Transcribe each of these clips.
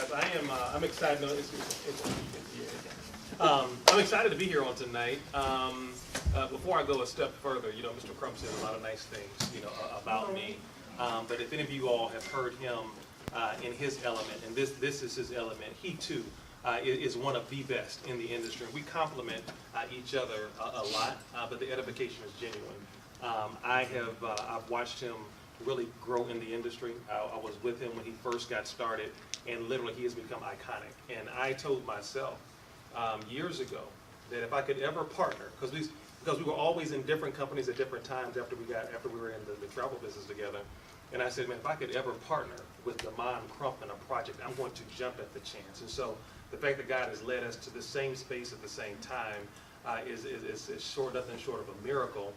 guys. I'm excited. No, I'm excited to be here on tonight. Before I go a step further, Mr. Crump said a lot of nice things, about me. But if any of you all have heard him in his element, and this is his element, he too is one of the best in the industry. We complement each other a lot, but the edification is genuine. I've watched him really grow in the industry. I was with him when he first got started, and literally he has become iconic. And I told myself years ago that if I could ever partner, because we were always in different companies at different times after we were in the travel business together, and I said, man, if I could ever partner with Damon Crump in a project, I'm going to jump at the chance. And so the fact that God has led us to the same space at the same time is nothing short of a miracle.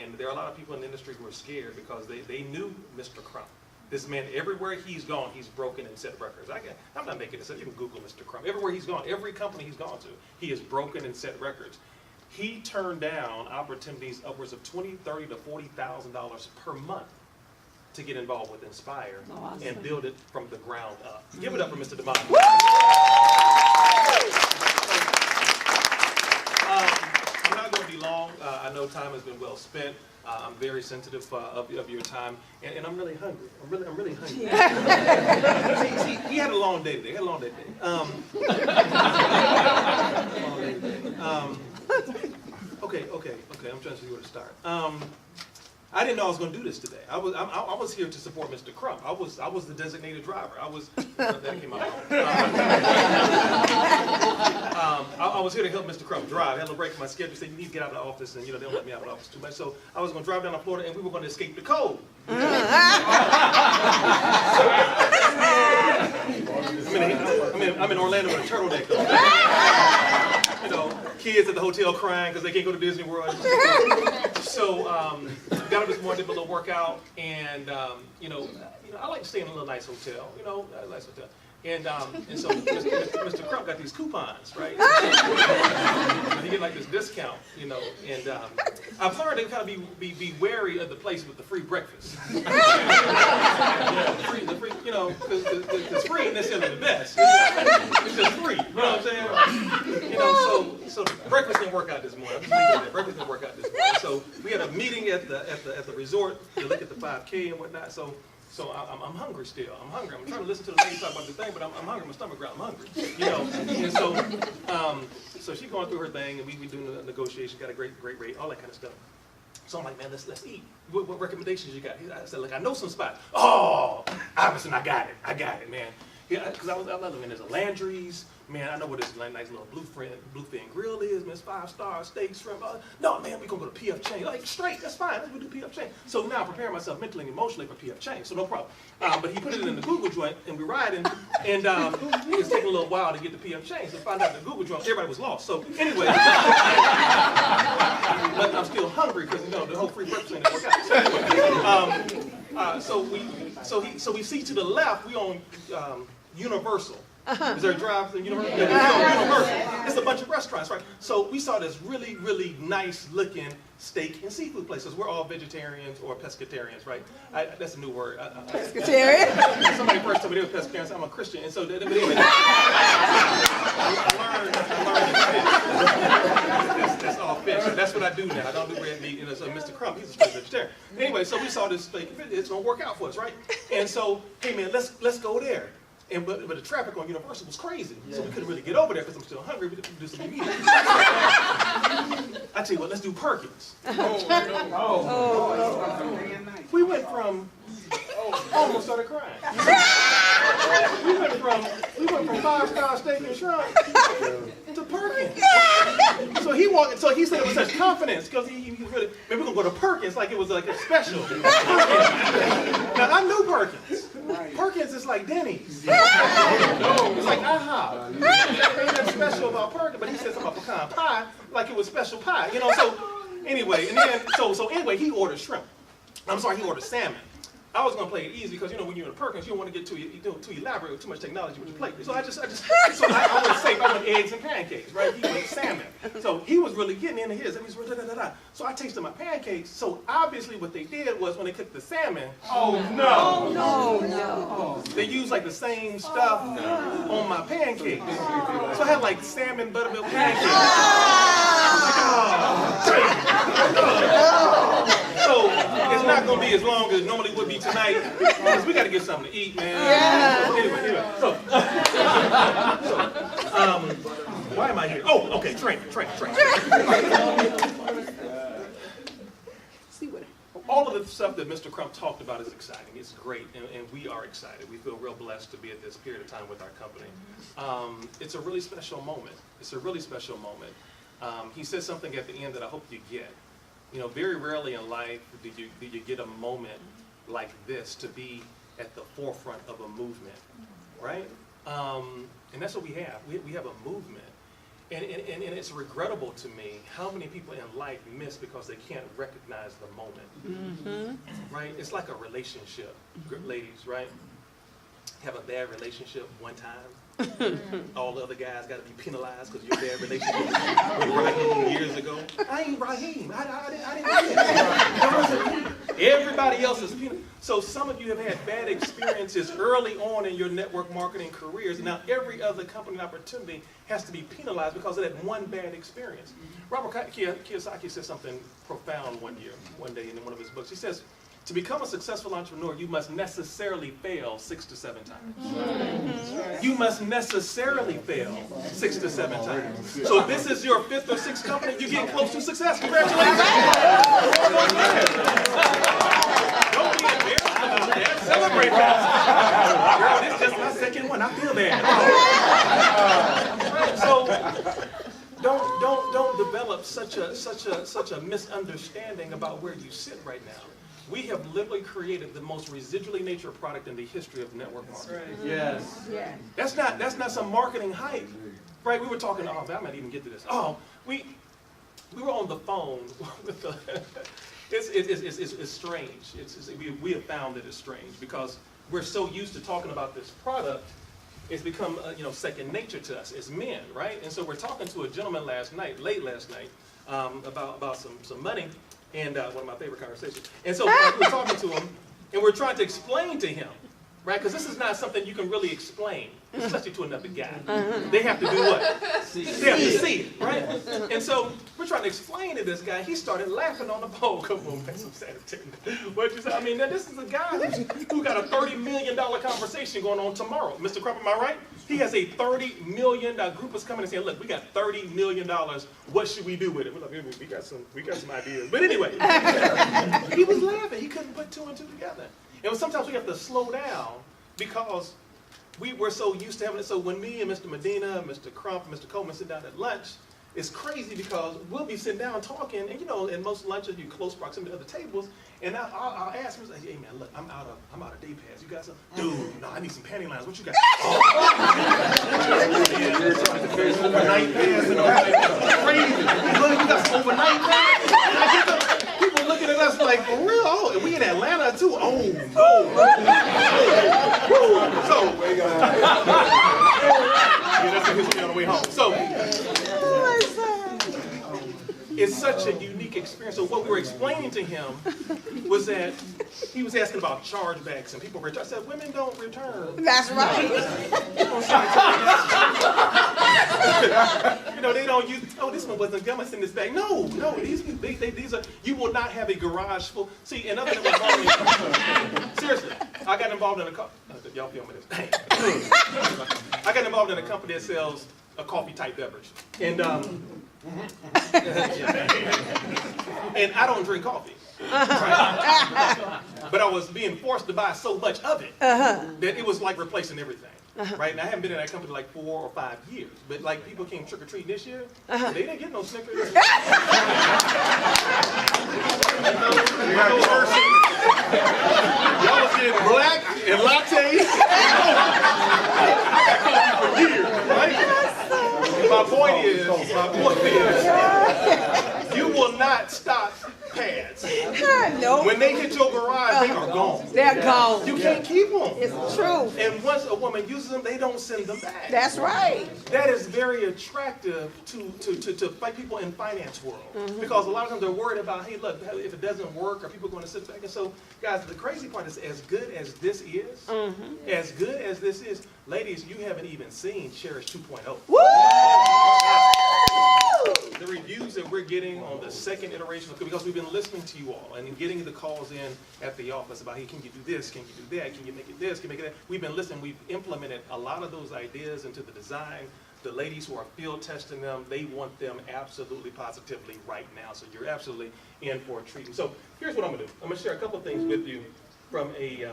And there are a lot of people in the industry who are scared because they knew Mr. Crump. This man, everywhere he's gone, he's broken and set records. I'm not making this up. You can Google Mr. Crump. Everywhere he's gone, every company he's gone to, he has broken and set records. He turned down opportunities upwards of $20,000, $30,000 to $40,000 per month to get involved with Nspire and build it from the ground up. Give it up for Mr. Damon. I'm not going to be long. I know time has been well spent. I'm very sensitive of your time, and I'm really hungry. I'm really hungry. See, we had a long day today. Okay. I'm trying to see where to start. I didn't know I was going to do this today. I was here to support Mr. Crump. I was the designated driver. That came out. I was here to help Mr. Crump drive. I had a break in my schedule. Said you need to get out of the office, and they don't let me out of the office too much. So I was going to drive down to Florida, and we were going to escape the cold. I'm in Orlando with a turtleneck on. Kids at the hotel crying because they can't go to Disney World. So got up this morning, did a little workout, and I like to stay in a little nice hotel. A nice hotel. And so Mr. Crump got these coupons, right? He get like this discount, and I've learned to kind of be wary of the place with the free breakfast. The free, because free ain't necessarily the best. It's just free, you know what I'm saying? So breakfast didn't work out this morning. I'm just leaving it there. Breakfast didn't work out this morning. So we had a meeting at the resort to look at the 5K and whatnot. So I'm hungry still. I'm hungry. I'm trying to listen to the lady talk about the thing, but I'm hungry. My stomach growls. I'm hungry. And so she's going through her thing, and we doing the negotiation. Got a great rate, all that kind of stuff. So I'm like, man, let's eat. What recommendations you got? I said, look, I know some spots. Oh, Iverson, I got it, man. Yeah, because I love it. There's a Landry's. Man, I know what this nice little bluefin grill is, man. It's 5-star steak, shrimp. No, man, we're going to go to P.F. Chang's. Like, straight, that's fine. Let's go do P.F. Chang's. So now I'm preparing myself mentally and emotionally for P.F. Chang's, so no problem. But he put it in the Google joint, and we're riding, and it's taking a little while to get to P.F. Chang's. So find out the Google joint, everybody was lost. So anyway, but I'm still hungry because, the whole free breakfast didn't work out. So we see to the left, we on Universal. Is there a drive through Universal? Universal. It's a bunch of restaurants, right? So we saw this really, really nice looking steak and seafood places. We're all vegetarians or pescatarians, right? That's a new word. Pescatarian? Somebody first told me they were pescatarians. I'm a Christian, and so anyway, I learned that's all fish. That's what I do now. I don't do red meat. So Mr. Crump, he's a straight vegetarian. Anyway, so we saw this steak. It's gonna work out for us, right? And so, hey man, let's go there. But the traffic on Universal was crazy, so we couldn't really get over there because I'm still hungry. We didn't do some meat. I tell you what, let's do Perkins. We went from almost started crying. We went from 5-star steak and shrimp to Perkins. So he said it with such confidence because he really, man, we're gonna go to Perkins like it was like a special. Now I knew Perkins. Perkins is like Denny's. It's like AHA. Ain't that special about Perkins, but he said something about pecan pie like it was special pie. So anyway, and then so anyway, he ordered shrimp. I'm sorry, he ordered salmon. I was gonna play it easy because when you're in a Perkins, you don't want to get too elaborate with too much technology with your plate. So I went safe. I went eggs and pancakes, right? He went salmon. So he was really getting into his. And he's da-da-da-da. So I tasted my pancakes. So obviously what they did was when they cooked the salmon, they used like the same stuff on my pancakes. So I had like salmon buttermilk pancakes. So it's not going to be as long as it normally would be tonight because we got to get something to eat, man. Anyway. So, why am I here? Oh, okay, train. All of the stuff that Mr. Crump talked about is exciting. It's great, and we are excited. We feel real blessed to be at this period of time with our company. It's a really special moment. He said something at the end that I hope you get. Very rarely in life do you get a moment like this to be at the forefront of a movement, right? And that's what we have. We have a movement. And it's regrettable to me how many people in life miss because they can't recognize the moment, right? It's like a relationship, ladies, right? Have a bad relationship one time. All the other guys got to be penalized because your bad relationship with Raheem years ago. I ain't Raheem. I didn't do it. Everybody else is penalized. So some of you have had bad experiences early on in your network marketing careers. Now every other company and opportunity has to be penalized because of that one bad experience. Robert Kiyosaki said something profound one day in one of his books. He says, to become a successful entrepreneur, you must necessarily fail 6 to 7 times. You must necessarily fail 6 to 7 times. So if this is your 5th or 6th company, you're getting close to success. Congratulations. Don't be embarrassed about that. Celebrate that. Girl, this is just my 2nd one. I feel bad. So don't develop such a misunderstanding about where you sit right now. We have literally created the most residually nature product in the history of network marketing. Right. Yes. That's not some marketing hype, right? We were talking. I might even get to this. We were on the phone with the. It's strange. We have found that it's strange because we're so used to talking about this product. It's become second nature to us as men, right? And so we're talking to a gentleman late last night, about some money. And one of my favorite conversations. And so we were talking to him, and we're trying to explain to him, right? Because this is not something you can really explain, especially to another guy. They have to do what? They have to see it, right? And so we're trying to explain to this guy. He started laughing on the phone. Come on, man, some sanity. What you say? I mean, now this is a guy who got a $30 million conversation going on tomorrow. Mr. Crump, am I right? He has a $30 million group is coming and saying, look, we got $30 million. What should we do with it? We're like, we got some ideas. But anyway, he was laughing. He couldn't put 2 and 2 together. And sometimes we have to slow down because we're so used to having it. So when me and Mr. Medina, Mr. Crump, Mr. Coleman sit down at lunch, it's crazy because we'll be sitting down talking, and in most lunches you close proximity to other tables, and I'll ask him, hey man, look, I'm out of day pads. You got some? Dude, no, I need some panty lines. What you got? Overnight pads and overnight pads. Crazy. Look, you got some overnight pads? People looking at us like, for real? Oh, and we in Atlanta too. So, that's the history on the way home. So, it's such a unique experience. So what we were explaining to him was that he was asking about chargebacks and people return. I said, women don't return. That's right. They don't use, this one wasn't gonna send this back. No, these are, you will not have a garage full. See, and other than seriously, I got involved in a company, y'all filming this. I got involved in a company that sells a coffee type beverage. And and I don't drink coffee. Right? But I was being forced to buy so much of it that it was like replacing everything. Right? And I haven't been in that company like 4 or 5 years. But like people came trick-or-treating this year, they didn't get no Snickers. Y'all was getting black and lattes. I got coffee for years, right? My point is, you will not stop pads. No. When they hit your garage, they are gone. They're gone. You can't keep them. It's true. And once a woman uses them, they don't send them back. That's right. That is very attractive to people in finance world. Because a lot of times they're worried about, hey, look, if it doesn't work, are people going to sit back? And so, guys, the crazy part is, as good as this is, ladies, you haven't even seen Cherish 2.0. Woo! The reviews that we're getting on the second iteration, because we've been listening to you all and getting the calls in at the office about, hey, can you do this? Can you do that? Can you make it this? Can you make it that? We've been listening. We've implemented a lot of those ideas into the design. The ladies who are field testing them, they want them absolutely positively right now. So you're absolutely in for a treat. And so here's what I'm going to do. I'm going to share a couple of things with you from a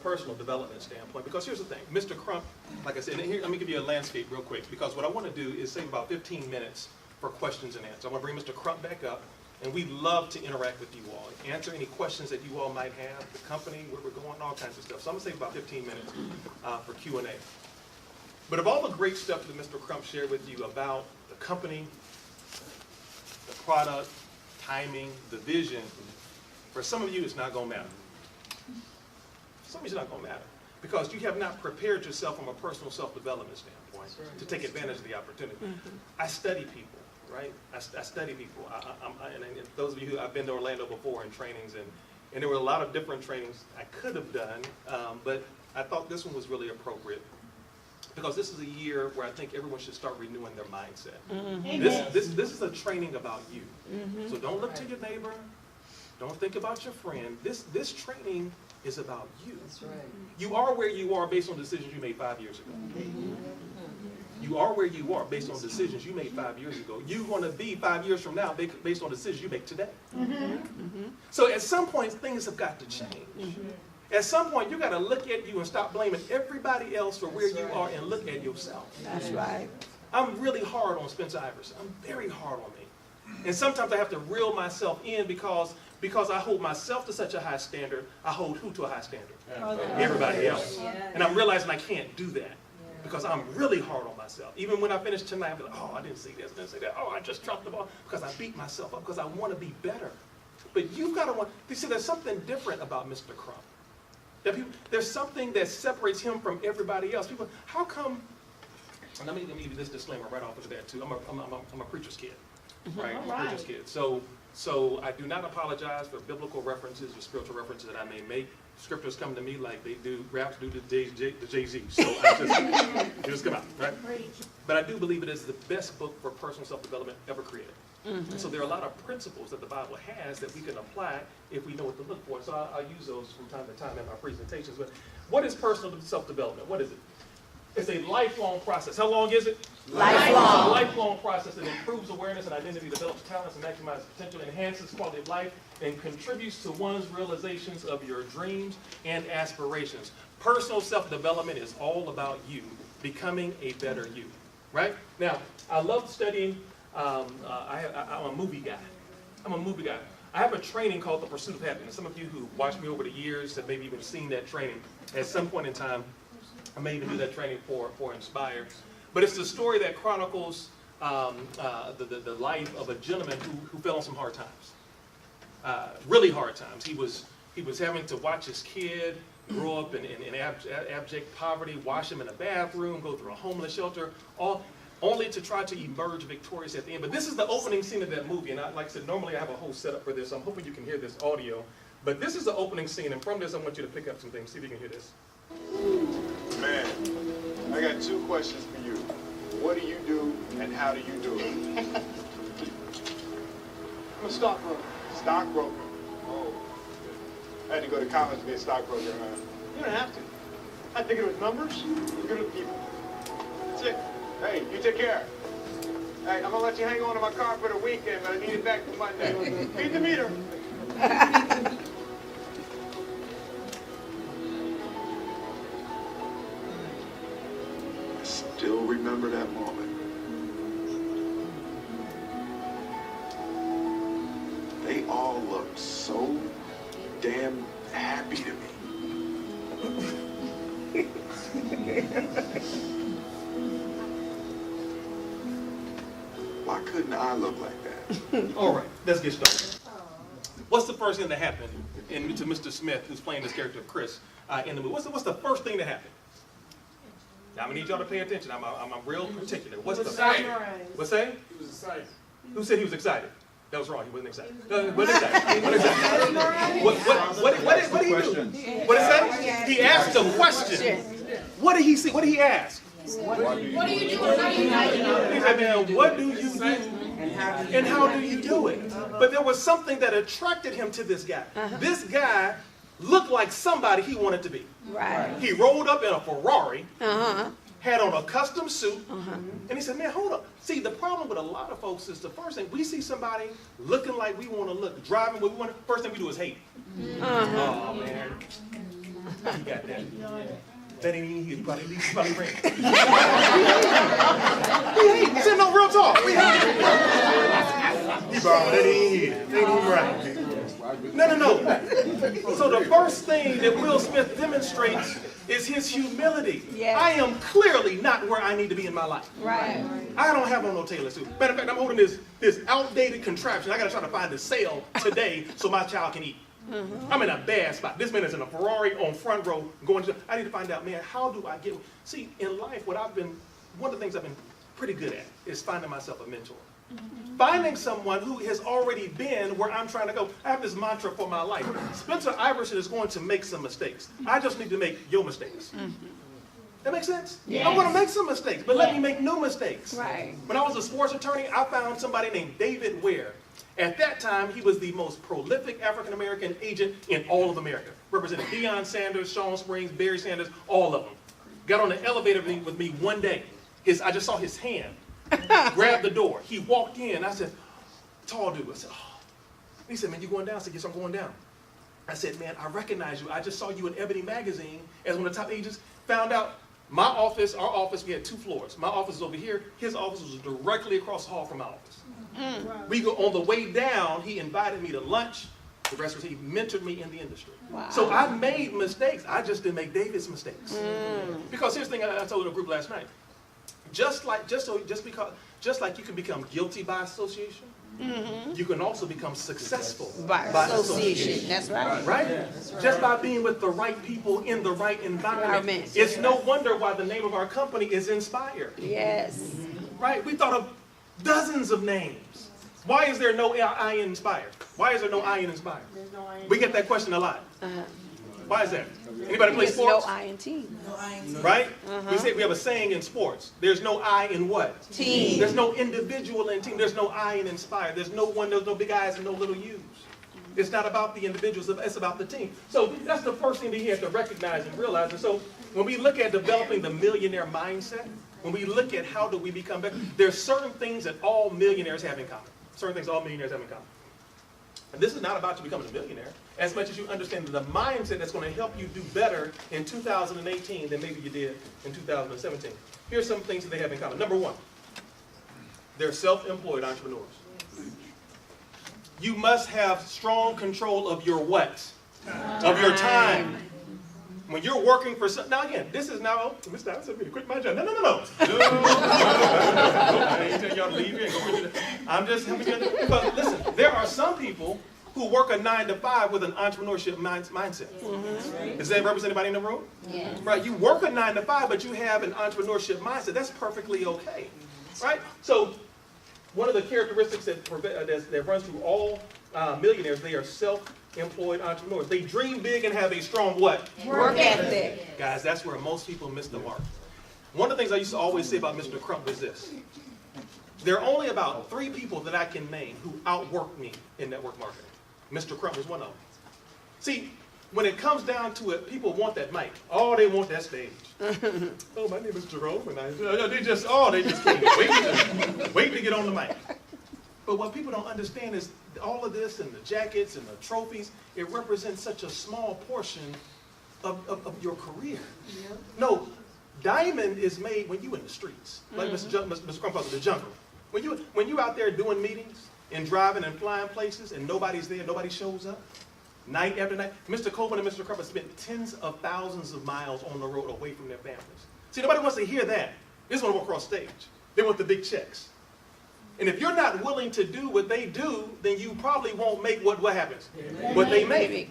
personal development standpoint. Because here's the thing. Mr. Crump, like I said, and here, let me give you a landscape real quick. Because what I want to do is save about 15 minutes for questions and answers. I'm going to bring Mr. Crump back up. And we'd love to interact with you all, answer any questions that you all might have, the company, where we're going, all kinds of stuff. So I'm going to save about 15 minutes for Q&A. But of all the great stuff that Mr. Crump shared with you about the company, the product, timing, the vision, for some of you it's not going to matter. For some of you it's not going to matter. Because you have not prepared yourself from a personal self-development standpoint to take advantage of the opportunity. I study people, right? I study people. And those of you who, I've been to Orlando before in trainings, and there were a lot of different trainings I could have done, but I thought this one was really appropriate. Because this is a year where I think everyone should start renewing their mindset. This is a training about you. So don't look to your neighbor. Don't think about your friend. This training is about you. That's right. You are where you are based on decisions you made 5 years ago. You are where you are based on decisions you made 5 years ago. You're going to be 5 years from now based on decisions you make today. So at some point, things have got to change. At some point, you got to look at you and stop blaming everybody else for where you are and look at yourself. That's right. I'm really hard on Spencer Iverson. I'm very hard on me. And sometimes I have to reel myself in because I hold myself to such a high standard. I hold who to a high standard? Everybody else. And I'm realizing I can't do that because I'm really hard on myself. Even when I finish tonight, I'll be like, oh, I didn't say this, I didn't say that. Oh, I just dropped the ball because I beat myself up because I want to be better. But you've got to you see, there's something different about Mr. Crump. There's something that separates him from everybody else. People, how come? And let me give you this disclaimer right off of the bat too. I'm a preacher's kid, right? I'm a preacher's kid. So I do not apologize for biblical references or spiritual references that I may make. Scriptures come to me like they do, raps do the Jay-Z. So I just come out, right? But I do believe it is the best book for personal self-development ever created. And so there are a lot of principles that the Bible has that we can apply if we know what to look for. So I'll use those from time to time in my presentations. But what is personal self-development? What is it? It's a lifelong process. How long is it? Lifelong. It's a lifelong process that improves awareness and identity, develops talents and maximizes potential, enhances quality of life, and contributes to one's realizations of your dreams and aspirations. Personal self-development is all about you becoming a better you, right? Now, I love studying. I'm a movie guy. I have a training called The Pursuit of Happiness. Some of you who watched me over the years have maybe even seen that training. At some point in time, I may even do that training for Nspire. But it's the story that chronicles the life of a gentleman who fell on some hard times. Really hard times. He was having to watch his kid grow up in abject poverty, wash him in a bathroom, go through a homeless shelter, only to try to emerge victorious at the end. But this is the opening scene of that movie, and like I said, normally I have a whole setup for this. I'm hoping you can hear this audio. But this is the opening scene, and from this I want you to pick up some things. See if you can hear this. Man, I got two questions for you. What do you do, and how do you do it? I'm a stockbroker. Stockbroker? Oh. I had to go to college to be a stockbroker, huh? You don't have to. I think it with numbers. You're good with people. That's it. Hey, you take care. Hey, I'm gonna let you hang on to my car for the weekend, but I need it back for Monday. Feed the meter. I still remember that moment. They all looked so damn happy to me. Why couldn't I look like that? All right, let's get started. What's the first thing that happened to Mr. Smith, who's playing this character of Chris in the movie? What's the first thing that happened? Now, I'm gonna need y'all to pay attention. I'm real particular. What's that? What's that? He was excited. Who said he was excited? That was wrong. He wasn't excited. Wasn't excited. What did he do? What did he say? He asked a question. What did he see? What did he ask? What do you do? He said, man, what do you do? And how do you do it? But there was something that attracted him to this guy. This guy looked like somebody he wanted to be. Right. He rolled up in a Ferrari, had on a custom suit, and he said, man, hold up. See, the problem with a lot of folks is the first thing, we see somebody looking like we want to look, driving what we want to, first thing we do is hate. Oh, man. He got that. That ain't even here. He probably ran. We hate. He said, no, real talk. We hate. He borrowed. That ain't here. That ain't even right. No. So the first thing that Will Smith demonstrates is his humility. Yes. I am clearly not where I need to be in my life. Right. I don't have on no Taylor suit. Matter of fact, I'm holding this outdated contraption. I got to try to find a sale today so my child can eat. I'm in a bad spot. This man is in a Ferrari on front row going to, I need to find out, man, how do I get, see, in life, one of the things I've been pretty good at is finding myself a mentor. Finding someone who has already been where I'm trying to go. I have this mantra for my life. Spencer Iverson is going to make some mistakes. I just need to make your mistakes. That makes sense? Yes. I'm going to make some mistakes, but let me make new mistakes. Right. When I was a sports attorney, I found somebody named David Ware. At that time, he was the most prolific African-American agent in all of America. Represented Deion Sanders, Sean Springs, Barry Sanders, all of them. Got on the elevator with me one day. I just saw his hand. Grabbed the door. He walked in. I said, tall dude. I said, oh. He said, man, you going down? I said, yes, I'm going down. I said, man, I recognize you. I just saw you in Ebony Magazine as one of the top agents. Found out my office, our office, we had 2 floors. My office was over here. His office was directly across the hall from my office. We go on the way down, he invited me to lunch. The rest was he mentored me in the industry. Wow. So I made mistakes. I just didn't make David's mistakes. Because here's the thing I told the group last night. Just like you can become guilty by association, you can also become successful By association. That's right. Right? Just by being with the right people in the right environment. Environment. It's no wonder why the name of our company is Nspire. Yes. Right? We thought of dozens of names. Why is there no I in Inspire? Why is there no I in Inspire? We get that question a lot. Why is that? Anybody play There's sports? no I in team. Right? We have a saying in sports. There's no I in what? Team. There's no individual in team. There's no I in Inspire. There's no big I's and no little U's. It's not about the individuals. It's about the team. So that's the first thing that he has to recognize and realize. And so when we look at developing the millionaire mindset, when we look at how do we become better, there's certain things that all millionaires have in common. Certain things all millionaires have in common. And this is not about you becoming a millionaire, as much as you understand the mindset that's going to help you do better in 2018 than maybe you did in 2017. Here's some things that they have in common. Number 1, they're self-employed entrepreneurs. You must have strong control of your what? Of your time. When you're working for some, now again, this is now, Mr. I said, quit my job. No. I ain't telling y'all to leave here and go quit your job. I'm just helping you. Because listen, there are some people who work a 9 to 5 with an entrepreneurship mindset. Does that represent anybody in the room? Yes. Right, you work a 9 to 5, but you have an entrepreneurship mindset. That's perfectly okay. Right? So one of the characteristics that runs through all millionaires, they are self-employed entrepreneurs. They dream big and have a strong what? Work ethic. Guys, that's where most people miss the mark. One of the things I used to always say about Mr. Crump is this. There are only about 3 people that I can name who outwork me in network marketing. Mr. Crump is one of them. See, when it comes down to it, people want that mic. Oh, they want that stage. Oh, my name is Jerome, and they just can't wait to get on the mic. But what people don't understand is all of this and the jackets and the trophies, it represents such a small portion of your career. No, diamond is made when you in the streets, like Mr. Crump calls it, the jungle. When you out there doing meetings and driving and flying places and nobody's there, nobody shows up, night after night. Mr. Copeland and Mr. Crump have spent tens of thousands of miles on the road away from their families. See, nobody wants to hear that. They just want to walk across stage. They want the big checks. And if you're not willing to do what they do, then you probably won't make what happens? What they make.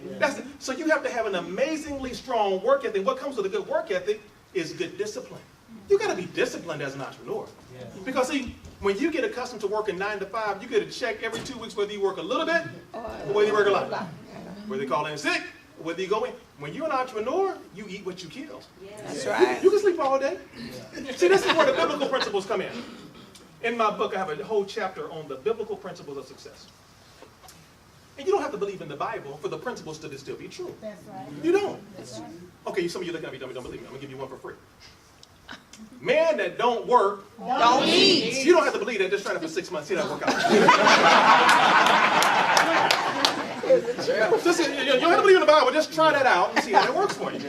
So you have to have an amazingly strong work ethic. What comes with a good work ethic is good discipline. You got to be disciplined as an entrepreneur. Because see, when you get accustomed to working 9 to 5, you get a check every 2 weeks whether you work a little bit or whether you work a lot. Whether they call in sick, whether you go in. When you're an entrepreneur, you eat what you kill. That's right. You can sleep all day. See, this is where the biblical principles come in. In my book, I have a whole chapter on the biblical principles of success. And you don't have to believe in the Bible for the principles to still be true. That's right. You don't. That's right. Okay, some of you looking at me, don't believe me. I'm going to give you one for free. Man that don't work, don't eat. You don't have to believe that. Just try it for 6 months. See that work out. You don't have to believe in the Bible. Just try that out and see how it works for you.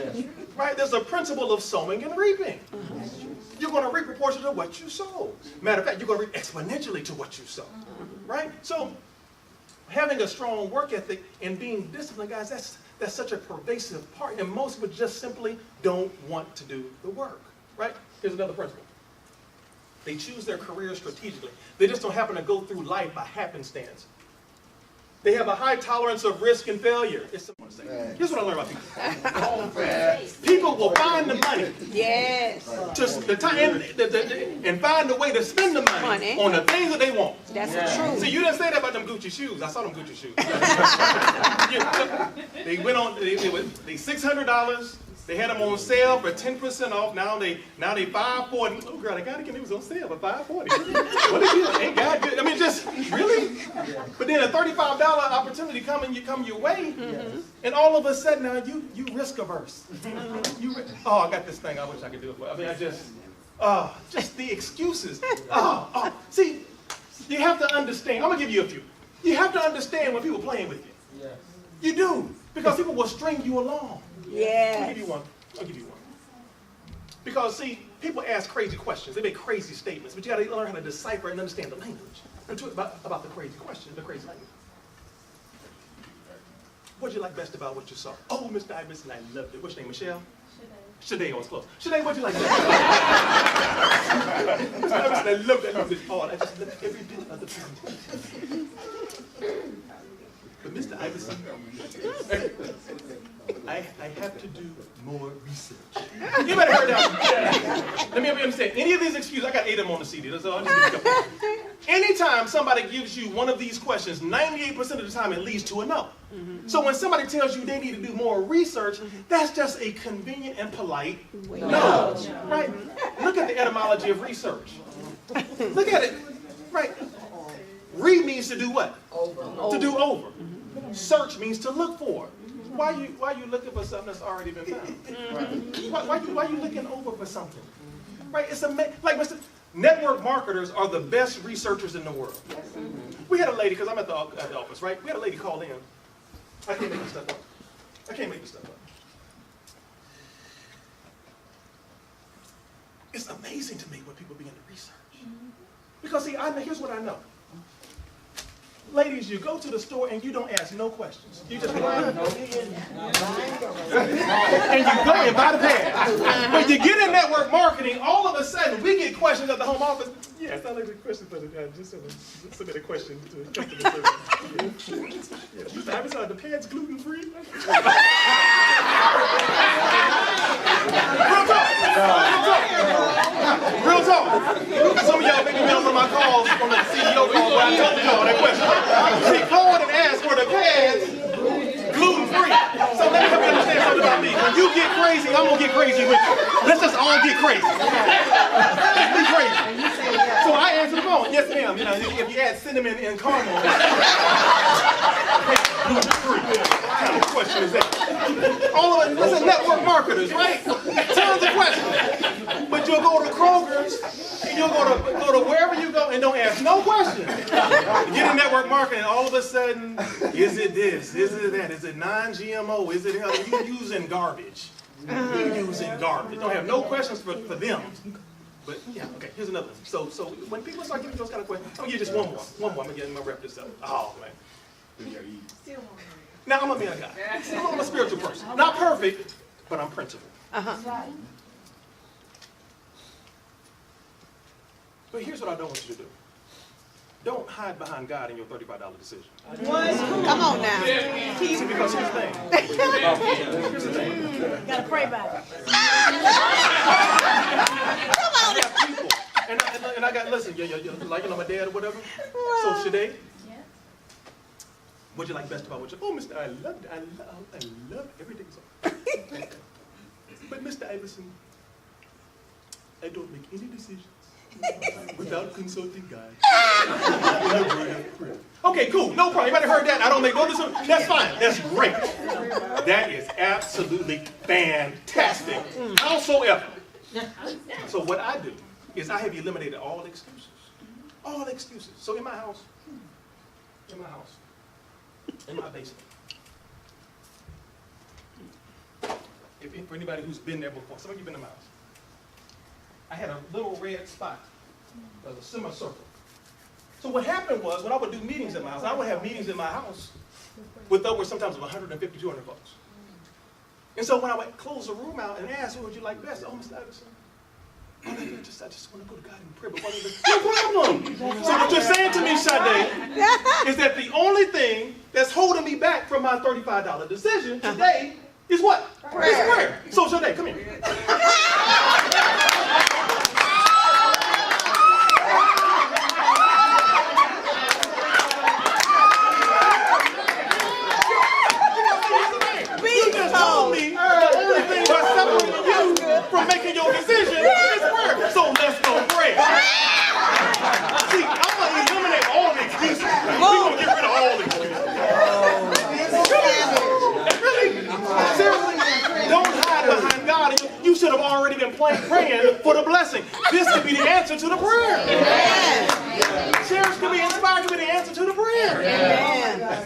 Right? There's a principle of sowing and reaping. You're going to reap proportionally to what you sow. Matter of fact, you're going to reap exponentially to what you sow. Right? So, having a strong work ethic and being disciplined, guys, that's such a pervasive part. And most people just simply don't want to do the work. Right? Here's another principle. They choose their career strategically. They just don't happen to go through life by happenstance. They have a high tolerance of risk and failure. Here's what I learned about people. People will find the money. Yes. Just the time and find a way to spend the money on the things that they want. That's the truth. See, you didn't say that about them Gucci shoes. I saw them Gucci shoes. They went on. They $600. They had them on sale for 10% off. Now they $540. Oh girl, I gotta get it was on sale for $540. What is it? Ain't God good? I mean, just really. But then a $35 opportunity come your way, and all of a sudden now you risk averse. Oh, I got this thing. I wish I could do it. I mean, just the excuses. See, you have to understand. I'm gonna give you a few. You have to understand when people are playing with you. You do, because people will string you along. Yeah. I'll give you one. Because, see, people ask crazy questions. They make crazy statements. But you got to learn how to decipher and understand the language. About the crazy question, the crazy language. What did you like best about what you saw? Oh, Mr. Iverson, I loved it. What's your name, Michelle? Shade. I was close. Shade, what did you like best? Mr. Iverson, I loved that. I just loved every bit of the presentation. But Mr. Iverson, I have to do more research. You better hear that. Let me understand. Any of these excuses, I got 8 of them on the CD. That's all. Anytime somebody gives you one of these questions, 98% of the time it leads to a no. So when somebody tells you they need to do more research, that's just a convenient and polite no. Right? Look at the etymology of research. Look at it. Right? Read means to do what? To do over. Search means to look for. Why you looking for something that's already been found? Why you looking over for something? Right? It's like network marketers are the best researchers in the world. We had a lady, because I'm at the office, right? We had a lady call in. I can't make this stuff up. It's amazing to me when people begin to research. Because see, here's what I know. Ladies, you go to the store and you don't ask no questions. You just line up and you go and buy the pad. When you get in network marketing, all of a sudden we get questions at the home office. Yeah, it's not like a question for the guy. Just submit a question to customer service. Mr. Iverson, are the pads gluten free? Real talk. Some of y'all make me on some of my calls from the CEO call where I told y'all that question. She called and asked for the pads gluten-free. So let me help you understand something about me. When you get crazy, I'm going to get crazy with you. Let's just all get crazy. Let's be crazy. So I answered the phone. Yes, ma'am. You know, if you add cinnamon and caramel, gluten-free. What kind of question is that? All of us, listen, network marketers, right? Tons of questions. But you'll go to Kroger's, and you'll go to wherever you go and don't ask no questions. You get in network marketing, all of a sudden, is it this? Is it that? Is it non-GMO? Is it you using garbage? You using garbage. Don't have no questions for them. But yeah, okay, here's another one. So when people start giving those kind of questions, I'm gonna give you just one more. I'm gonna wrap this up. Oh man. Now I'm a man guy. I'm a spiritual person. Not perfect, but I'm principled. But here's what I don't want you to do. don't hide behind God in your $35 decision. Come on now. See, because here's the thing. Here's the thing. Gotta pray about it. I have people, and I got, listen, like, my dad or whatever. So, Shade, what'd you like best about what you? Oh, Mr. I loved everything. But Mr. Iverson, I don't make any decisions without consulting God. Okay, cool, no problem. Anybody heard that? I don't make no decisions. That's fine. That's great. That is absolutely fantastic. Howsoever. So what I do is I have eliminated all excuses. All excuses. So in my house, in my basement. For anybody who's been there before, some of you have been in my house. I had a little red spot, a semicircle. So what happened was, when I would do meetings in my house, I would have meetings in my house with upwards sometimes of 150, 200 folks. And so when I would close the room out and ask, what would you like best? Oh, Mr. Iverson, I just want to go to God and pray before I leave. No problem. So what you're saying to me, Sade, is that the only thing that's holding me back from my $35 decision today is what? Prayer. It's prayer. So Sade, come here. From making your decision is prayer. So let's go pray. See, I'm going to eliminate all the excuses. We're going to get rid of all the excuses. Really? Seriously? Don't hide behind God. You should have already been praying for the blessing. This could be the answer to the prayer. Shares could be inspired to be the answer to the prayer.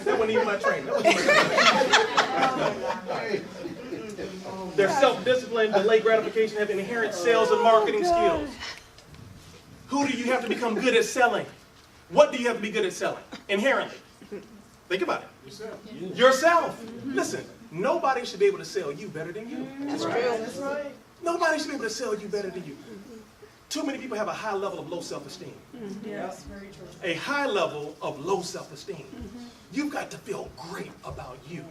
That wasn't even my training. Their self-discipline, delayed gratification, have inherent sales and marketing skills. Who do you have to become good at selling? What do you have to be good at selling? Inherently. Think about it. Yourself. Listen, nobody should be able to sell you better than you. That's true. That's right. Nobody should be able to sell you better than you. Too many people have a high level of low self-esteem. Yes, very true. A high level of low self-esteem. You've got to feel great about you.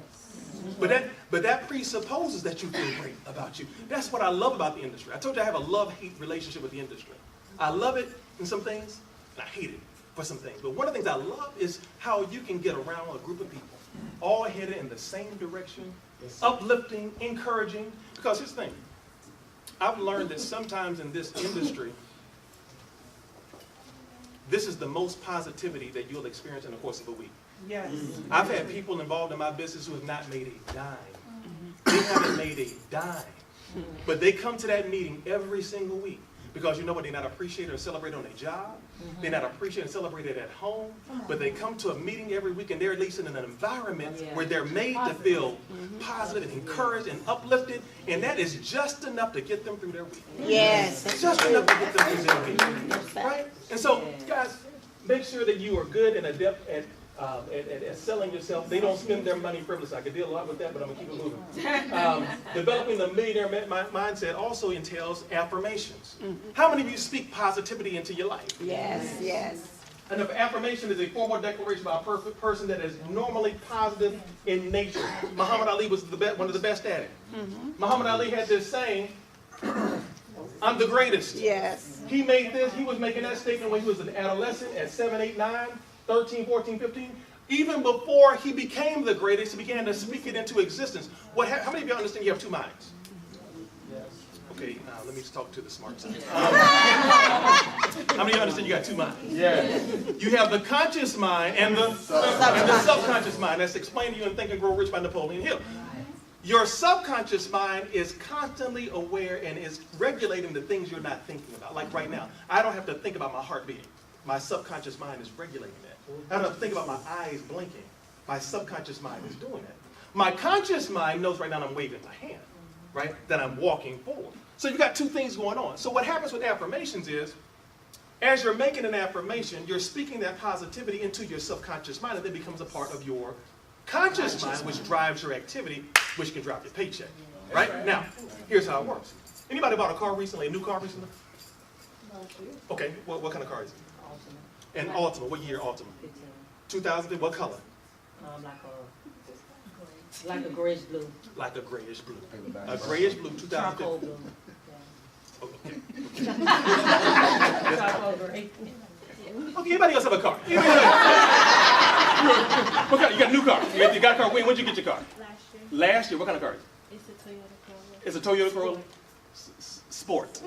But that presupposes that you feel great about you. That's what I love about the industry. I told you I have a love-hate relationship with the industry. I love it in some things, and I hate it for some things. But one of the things I love is how you can get around a group of people, all headed in the same direction, uplifting, encouraging. Because here's the thing. I've learned that sometimes in this industry, this is the most positivity that you'll experience in the course of a week. Yes. I've had people involved in my business who have not made a dime. They haven't made a dime. But they come to that meeting every single week because you know what? They're not appreciated or celebrated on their job. They're not appreciated and celebrated at home. But they come to a meeting every week and they're at least in an environment where they're made to feel positive and encouraged and uplifted. And that is just enough to get them through their week. Yes. Just enough to get them through their week. Right? And so, guys, make sure that you are good and adept at selling yourself. They don't spend their money frivolously. I could deal a lot with that, but I'm going to keep it moving. Developing the millionaire mindset also entails affirmations. How many of you speak positivity into your life? Yes, yes. And if affirmation is a formal declaration by a perfect person that is normally positive in nature. Muhammad Ali was one of the best at it. Muhammad Ali had this saying, I'm the greatest. Yes. He was making that statement when he was an adolescent at 7, 8, 9, 13, 14, 15. Even before he became the greatest, he began to speak it into existence. How many of you understand you have two minds? Yes. Okay, let me just talk to the smart side. How many of you understand you got two minds? Yes. You have the conscious mind and the subconscious mind. That's explained to you in Think and Grow Rich by Napoleon Hill. Your subconscious mind is constantly aware and is regulating the things you're not thinking about. Like right now, I don't have to think about my heart beating. My subconscious mind is regulating that. I don't have to think about my eyes blinking. My subconscious mind is doing that. My conscious mind knows right now I'm waving my hand, right? That I'm walking forward. So you've got two things going on. So what happens with affirmations is, as you're making an affirmation, you're speaking that positivity into your subconscious mind, and it becomes a part of your conscious mind, which drives your activity, which can drive your paycheck, right? Now, here's how it works. Anybody bought a car recently, a new car recently? Okay, what kind of car is it? And Altima, what year Altima? 2015, what color? Like a grayish blue. Like a grayish blue. A grayish blue, Charcoal 2015. blue. Oh, okay. Charcoal gray. Okay, anybody else have a car? What car? You got a new car. You got a car. When did you get your car? Last year. What kind of car? It's a Toyota Corolla. Sport.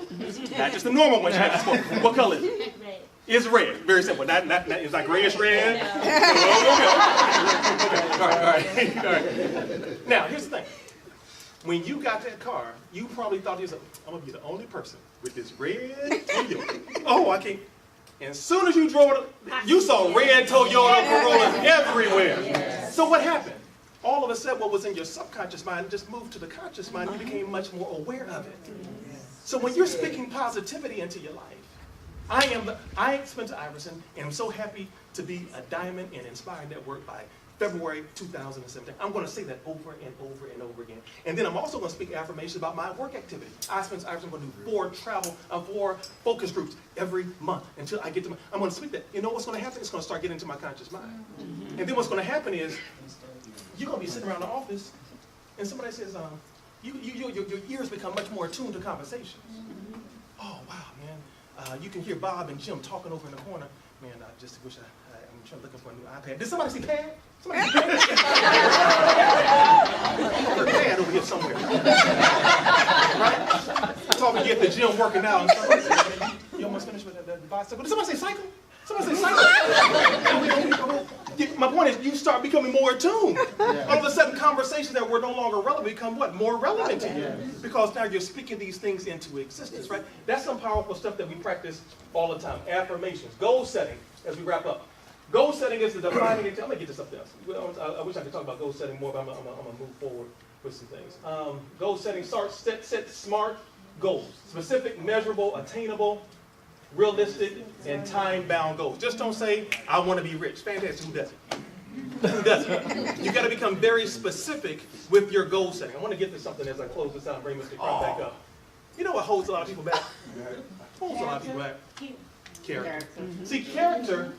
Not just the normal one. Sport. What color is it? Red. It's red. Very simple. It's like grayish red. No. Okay. All right. Now, here's the thing. When you got that car, you probably thought to yourself, I'm going to be the only person with this red Toyota. Oh, I can't. And as soon as you drove it, you saw red Toyota Corollas everywhere. So what happened? All of a sudden, what was in your subconscious mind just moved to the conscious mind. You became much more aware of it. So when you're speaking positivity into your life, I Spencer Iverson, and I'm so happy to be a diamond in Nspire Network by February 2017. I'm going to say that over and over and over again. And then I'm also going to speak affirmations about my work activity. I, Spencer Iverson, am going to do 4 focus groups every month until I get to I'm going to speak that. You know what's going to happen? It's going to start getting into my conscious mind. And then what's going to happen is you're going to be sitting around the office and somebody says, your ears become much more attuned to conversations. Oh, wow, man. You can hear Bob and Jim talking over in the corner. Man, I just wish I'm looking for a new iPad. Did somebody see Pad? Somebody see Pad? Pad over here somewhere. Right? Talking to you at the gym working out. And somebody said, you almost finished with the bicycle. Did somebody say cycle? Somebody say cycle? My point is, you start becoming more attuned. All of a sudden, conversations that were no longer relevant become what? More relevant to you. Because now you're speaking these things into existence, right? That's some powerful stuff that we practice all the time. Affirmations, goal setting, as we wrap up. Goal setting is the defining, I'm going to get to something else. I wish I could talk about goal setting more, but I'm going to move forward with some things. Goal setting, set smart goals. Specific, measurable, attainable, realistic, and time-bound goals. Just don't say, I want to be rich. Fantastic, who doesn't? Who doesn't? You got to become very specific with your goal setting. I want to get to something as I close this out and bring Mr. Crump back up. You know what holds a lot of people back? Holds a lot of people back? Character. See, character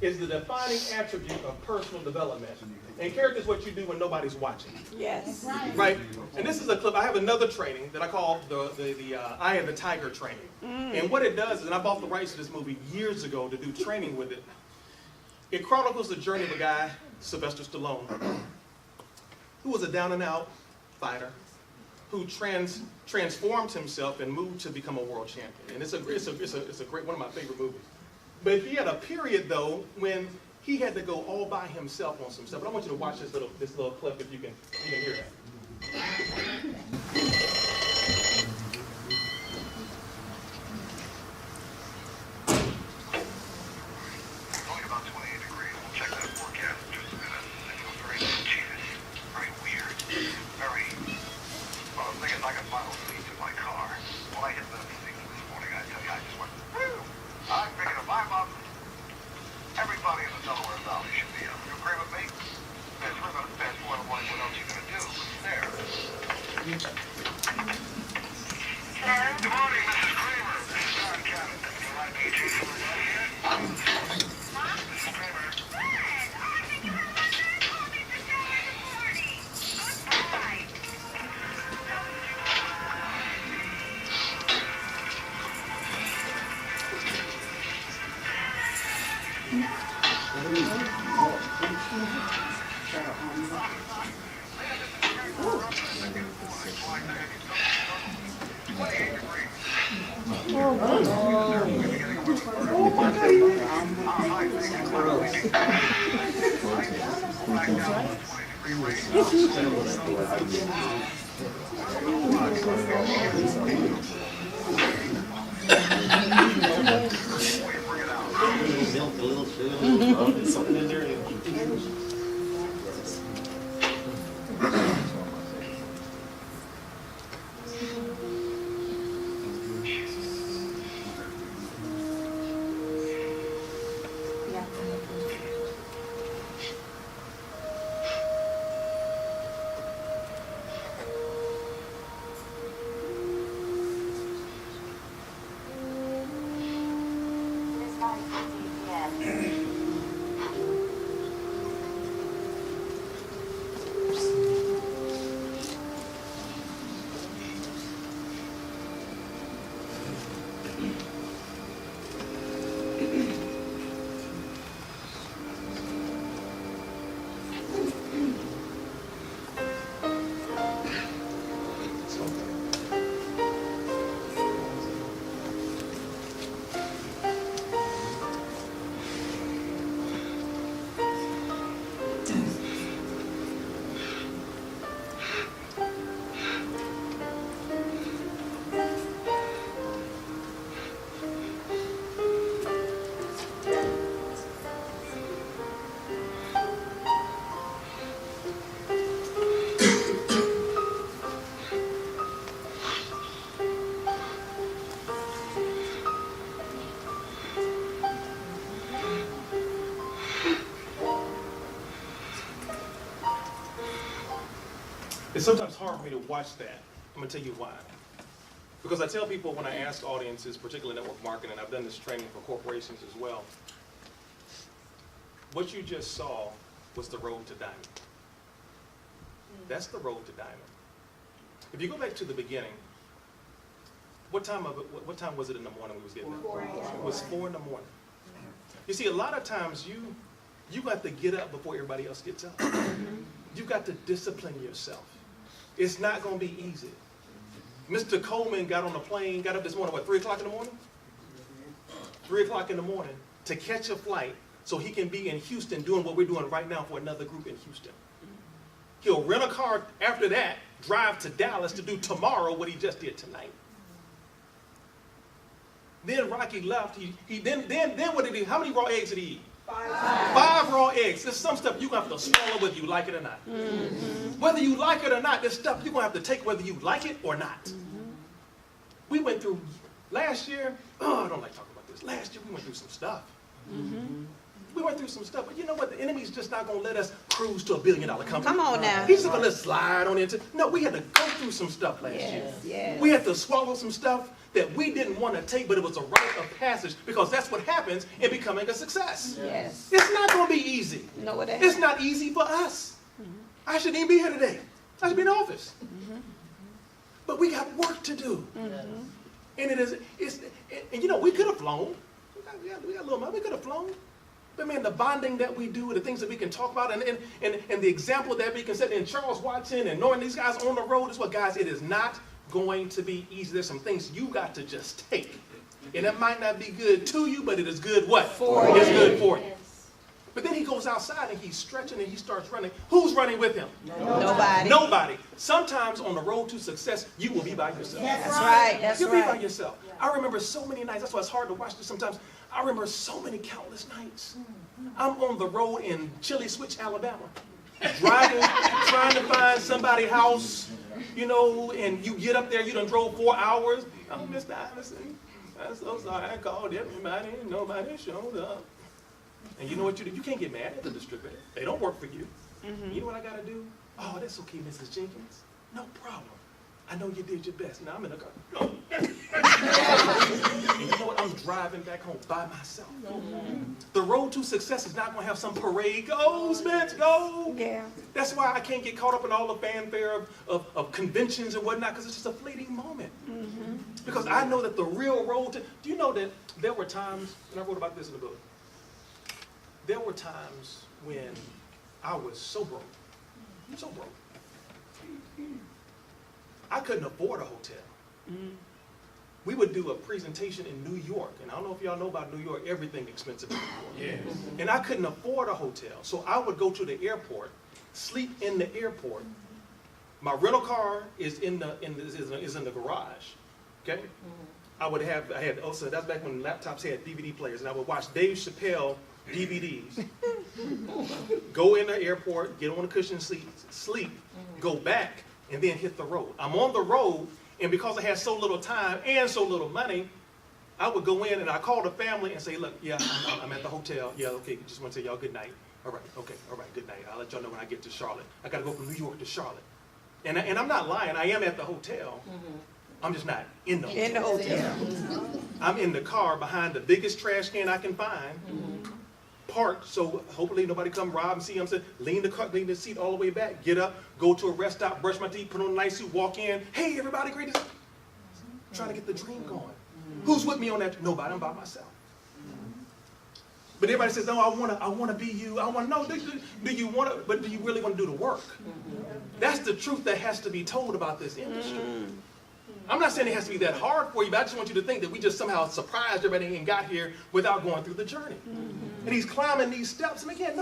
is the defining attribute of personal development. And character is what you do when nobody's watching. Yes. Right? And this is a clip. I have another training that I call the Eye of the Tiger training. And what it does is, and I bought the rights to this movie years ago to do training with it. It chronicles the journey of a guy, Sylvester Stallone, who was a down-and-out fighter, who transformed himself and moved to become a world champion. And it's a great, one of my favorite movies. But he had a period, though, when he had to go all by himself on some stuff. But I want you to watch this little clip if you can hear that. Only about 28 degrees. We'll check that forecast in just a minute. It feels very mischievous, very weird, very. Well, the thing is, I got vital seats in my car. When I hit the seats this morning, I tell you, I just went, woo! I figured if I'm up, everybody in the Delaware Valley should be up. You agree with me? There's we're going to fast forward to what else you going to do. There. Good morning, Mrs. Kramer. This is Don Cabot. You like me to chase everybody here? Mrs. Kramer. Something in there. It's sometimes hard for me to watch that. I'm going to tell you why. Because I tell people when I ask audiences, particularly network marketing, and I've done this training for corporations as well, what you just saw was the road to diamond. That's the road to diamond. If you go back to the beginning, what time was it in the morning we was getting up? It was 4 in the morning. You see, a lot of times you got to get up before everybody else gets up. You got to discipline yourself. It's not going to be easy. Mr. Coleman got on a plane, got up this morning, what, 3 o'clock in the morning? 3 o'clock in the morning to catch a flight so he can be in Houston doing what we're doing right now for another group in Houston. He'll rent a car after that, drive to Dallas to do tomorrow what he just did tonight. Then Rocky left. Then what did he? How many raw eggs did he eat? 5 raw eggs. There's some stuff you're going to have to swallow whether you like it or not. Whether you like it or not, there's stuff you're going to have to take whether you like it or not. We went through, last year, I don't like talking about this. Last year we went through some stuff. We went through some stuff, but you know what? The enemy's just not going to let us cruise to $1 billion company. Come on now. He's just going to let us slide on into. No, we had to go through some stuff last year. Yes. We had to swallow some stuff that we didn't want to take, but it was a rite of passage because that's what happens in becoming a success. Yes. It's not going to be easy. No, it ain't. It's not easy for us. I shouldn't even be here today. I should be in the office. But we got work to do. And and you know, we could have flown. We got a little money. We could have flown. But man, the bonding that we do, the things that we can talk about, and the example that we can set, and Charles Watson and knowing these guys on the road is what, guys, it is not going to be easy. There's some things you got to just take. And it might not be good to you, but it is good what? For you. It's good for you. But then he goes outside and he's stretching and he starts running. Who's running with him? Nobody. Nobody. Sometimes on the road to success, you will be by yourself. That's right. That's You'll be by right. yourself. I remember so many nights. That's why it's hard to watch this sometimes. I remember so many countless nights. I'm on the road in Chili Switch, Alabama, driving, trying to find somebody's house, you know, and you get up there, you done drove 4 hours. Oh, Mr. Iverson, I'm so sorry. I called everybody and nobody showed up. And you know what you do? You can't get mad at the distributor. They don't work for you. You know what I got to do? Oh, that's okay, Mrs. Jenkins. No problem. I know you did your best. Now I'm in the car. And you know what? I'm driving back home by myself. The road to success is not going to have some parade. Go, Spence, go. Yeah. That's why I can't get caught up in all the fanfare of conventions and whatnot, because it's just a fleeting moment. Because I know that the real road to... Do you know that there were times, and I wrote about this in the book, there were times when I was so broke. So broke. I couldn't afford a hotel. We would do a presentation in New York, and I don't know if y'all know about New York, everything expensive in New York. Yes. And I couldn't afford a hotel, so I would go to the airport, sleep in the airport. My rental car is in the garage, okay? I had also, that's back when laptops had DVD players, and I would watch Dave Chappelle DVDs. Go in the airport, get on the cushion, sleep, go back, and then hit the road. I'm on the road, and because I had so little time and so little money, I would go in and I call the family and say, look, yeah, I'm at the hotel. Yeah, okay, just want to say y'all good night. All right, okay, all right, good night. I'll let y'all know when I get to Charlotte. I got to go from New York to Charlotte. And I'm not lying. I am at the hotel. I'm just not in the hotel. In the hotel. I'm in the car behind the biggest trash can I can find. Parked, so hopefully nobody come rob and see. I'm saying, lean the seat all the way back, get up, go to a rest stop, brush my teeth, put on a nice suit, walk in. Hey, everybody, great to see you. Trying to get the dream going. Who's with me on that? Nobody. I'm by myself. But everybody says, no, I want to be you. I want to know. Do you want to? But do you really want to do the work? That's the truth that has to be told about this industry. I'm not saying it has to be that hard for you, but I just want you to think that we just somehow surprised everybody and got here without going through the journey. And he's climbing these steps. And again,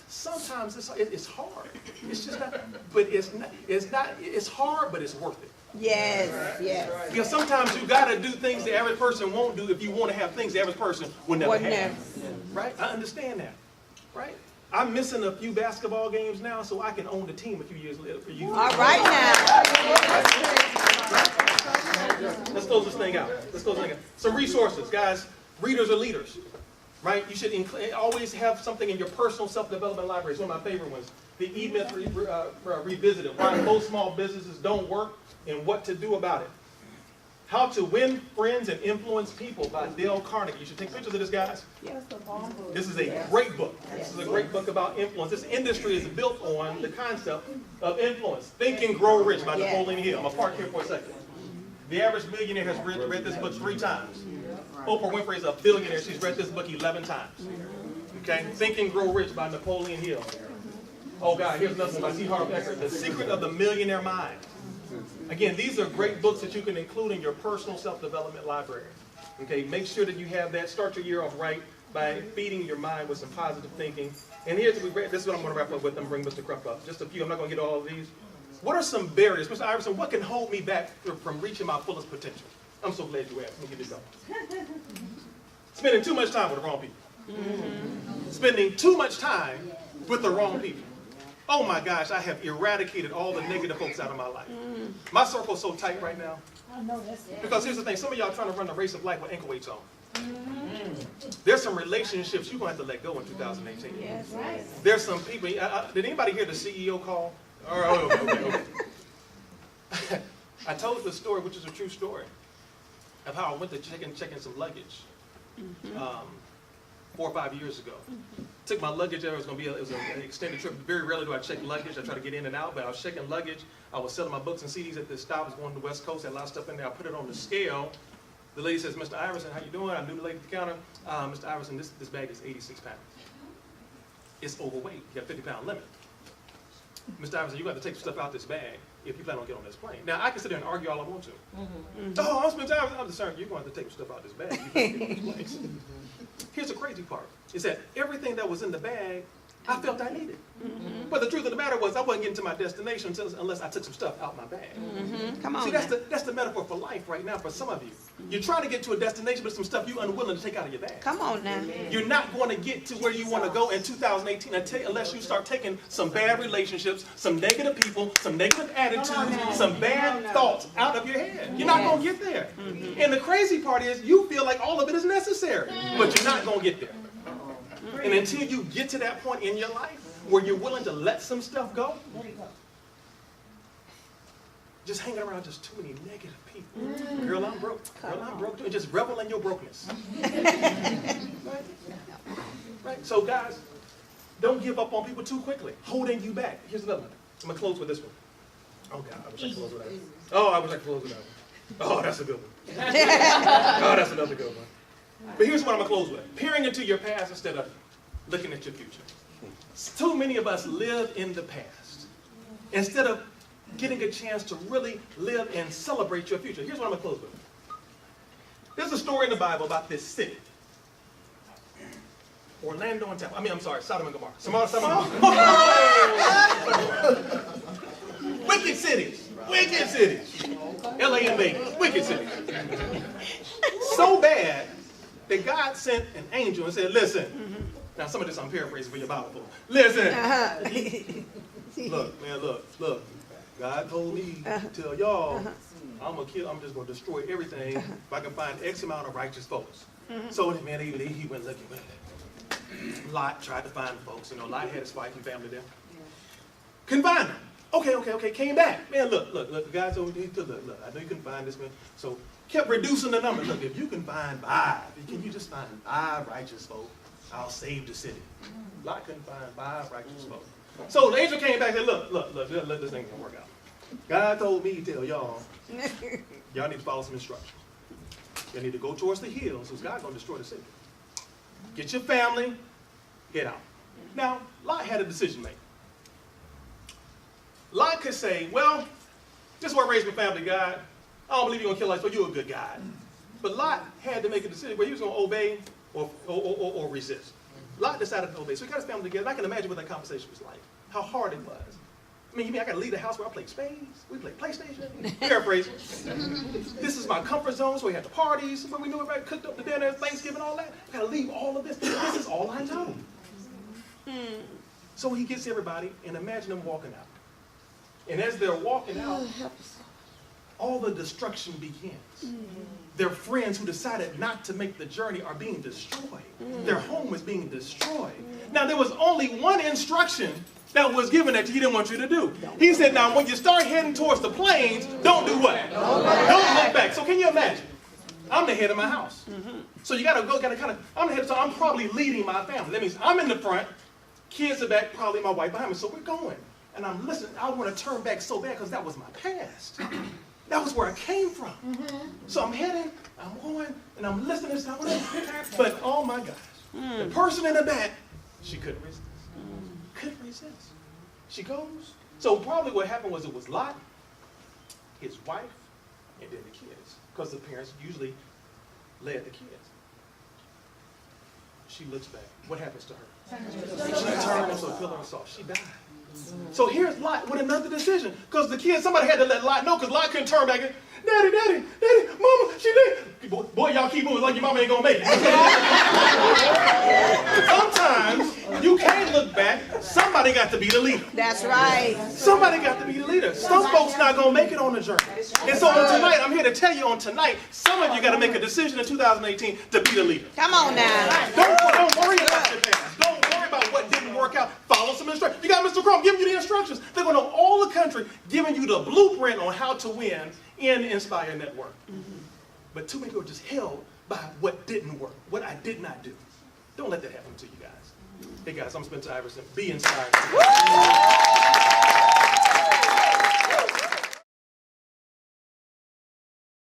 sometimes it's hard. It's just not, but it's hard, but it's worth it. Yes, yes. Because sometimes you got to do things the average person won't do if you want to have things the average person will never have. Right? I understand that. Right? I'm missing a few basketball games now, so I can own the team a few years later for you. All right now. Let's close this thing out. Some resources, guys. Readers are leaders. Right? You should always have something in your personal self-development library. It's one of my favorite ones. The E-Myth Revisited, Why Most Small Businesses Don't Work and What to Do About It. How to Win Friends and Influence People by Dale Carnegie. You should take pictures of this, guys. This is a great book. This is a great book about influence. This industry is built on the concept of influence. Think and Grow Rich by Napoleon Hill. I'm going to park here for a second. The average millionaire has read this book 3 times. Oprah Winfrey is a billionaire. She's read this book 11 times. Okay? Think and Grow Rich by Napoleon Hill. Oh, God, here's another one by C. Harv Eker. The Secret of the Millionaire Mind. Again, these are great books that you can include in your personal self-development library. Okay, make sure that you have that. Start your year off right by feeding your mind with some positive thinking. And this is what I'm going to wrap up with and bring Mr. Krupp up. Just a few. I'm not going to get all of these. What are some barriers? Mr. Iverson, what can hold me back from reaching my fullest potential? I'm so glad you asked. Let me get this going. Spending too much time with the wrong people. Spending too much time with the wrong people. Oh my gosh, I have eradicated all the negative folks out of my life. My circle's so tight right now. Because here's the thing, some of y'all are trying to run the race of life with ankle weights on. There's some relationships you're going to have to let go in 2018. Yes, right. There's some people, did anybody hear the CEO call? Okay. I told the story, which is a true story, of how I went to check in some luggage 4 or 5 years ago. Took my luggage there. It was an extended trip. Very rarely do I check luggage. I try to get in and out, but I was checking luggage. I was selling my books and CDs at this stop. I was going to the West Coast. Had a lot of stuff in there. I put it on the scale. The lady says, "Mr. Iverson, how you doing?" I knew the lady at the counter. "Mr. Iverson, this bag is 86 pounds. It's overweight. You got a 50-pound limit. Mr. Iverson, you got to take some stuff out this bag if you plan on getting on this plane." Now, I can sit there and argue all I want to. Oh, I'm Mr. Iverson. I'm concerned you're going to have to take some stuff out this bag if you plan on getting on this plane. Here's the crazy part, is that everything that was in the bag, I felt I needed. But the truth of the matter was I wasn't getting to my destination unless I took some stuff out my bag. Come on. See, that's the metaphor for life right now for some of you. You're trying to get to a destination, but some stuff you're unwilling to take out of your bag. Come on now. You're not going to get to where you want to go in 2018 unless you start taking some bad relationships, some negative people, some negative attitudes, some bad thoughts out of your head. You're not going to get there. And the crazy part is you feel like all of it is necessary, but you're not going to get there. And until you get to that point in your life where you're willing to let some stuff go, just hanging around just too many negative people. Girl, I'm broke. Girl, I'm broke too. And just revel in your brokenness. Right? So guys, don't give up on people too quickly. Holding you back. Here's another one. I'm going to close with this one. Oh God, I wish I could close with that one. Oh, I wish I could close with that one. Oh, that's a good one. Oh, that's another good one. But here's what I'm going to close with. Peering into your past instead of looking at your future. Too many of us live in the past instead of getting a chance to really live and celebrate your future. Here's what I'm going to close with. There's a story in the Bible about this city. Orlando and Tampa. I'm sorry, Sodom and Gomorrah. Wicked cities. Wicked cities. LA and Vegas. Wicked cities. So bad that God sent an angel and said, listen. Now some of this I'm paraphrasing for your Bible. Listen. Look, man, look. God told me to tell y'all, I'm just going to destroy everything if I can find X amount of righteous folks. So, man, he went looking. Lot tried to find the folks. Lot had his wife and family there. Couldn't find them. Okay, came back. Man, look, the guy told me, look, I know you can find this, man. So, kept reducing the number. Look, if you can find 5, can you just find 5 righteous folks? I'll save the city. Lot couldn't find 5 righteous folks. So the angel came back and said, look, this thing gonna work out. God told me to tell y'all need to follow some instructions. You need to go towards the hills, because God's gonna destroy the city. Get your family, get out. Now, Lot had a decision to make. Lot could say, well, this is where I raised my family, God. I don't believe you're gonna kill us, but you're a good God. But Lot had to make a decision where he was gonna obey or resist. Lot decided to obey. So he got his family together. I can imagine what that conversation was like. How hard it was. I mean, you mean I got to leave the house where I play spades? We play PlayStation? Paraphrase. This is my comfort zone, so we had the parties, where we knew everybody cooked up the dinner, Thanksgiving, all that. I got to leave all of this. This is all I know. So he gets everybody, and imagine them walking out. And as they're walking out, all the destruction begins. Their friends who decided not to make the journey are being destroyed. Their home is being destroyed. Now, there was only one instruction that was given that he didn't want you to do. He said, now, when you start heading towards the plains, don't do what? Don't look back. So can you imagine? I'm the head of my house. So you I'm the head, so I'm probably leading my family. That means I'm in the front, kids are back, probably my wife behind me. So we're going. And I'm listening. I want to turn back so bad because that was my past. That was where I came from. So I'm heading, I'm going, and I'm listening. But oh my gosh, the person in the back, she couldn't resist. Couldn't resist. She goes. So probably what happened was it was Lot, his wife, and then the kids. Because the parents usually led the kids. She looks back. What happens to her? She turned into a pillar of salt. She died. So here's Lot with another decision. Because the kids, somebody had to let Lot know, because Lot couldn't turn back and, Daddy, Mama, she did. Boy, y'all keep moving like your mama ain't gonna make it. Sometimes you can't look back. Somebody got to be the leader. That's right. Somebody got to be the leader. Some folks not gonna make it on the journey. And so on tonight, I'm here to tell you on tonight, some of you got to make a decision in 2018 to be the leader. Come on now. Don't worry about your past. Don't worry about what didn't work out. Follow some instructions. You got Mr. Crum giving you the instructions. They're going to know all the country, giving you the blueprint on how to win in Nspire Network. But too many people are just held by what didn't work, what I did not do. Don't let that happen to you guys. Hey guys, I'm Spencer Iverson. Be inspired.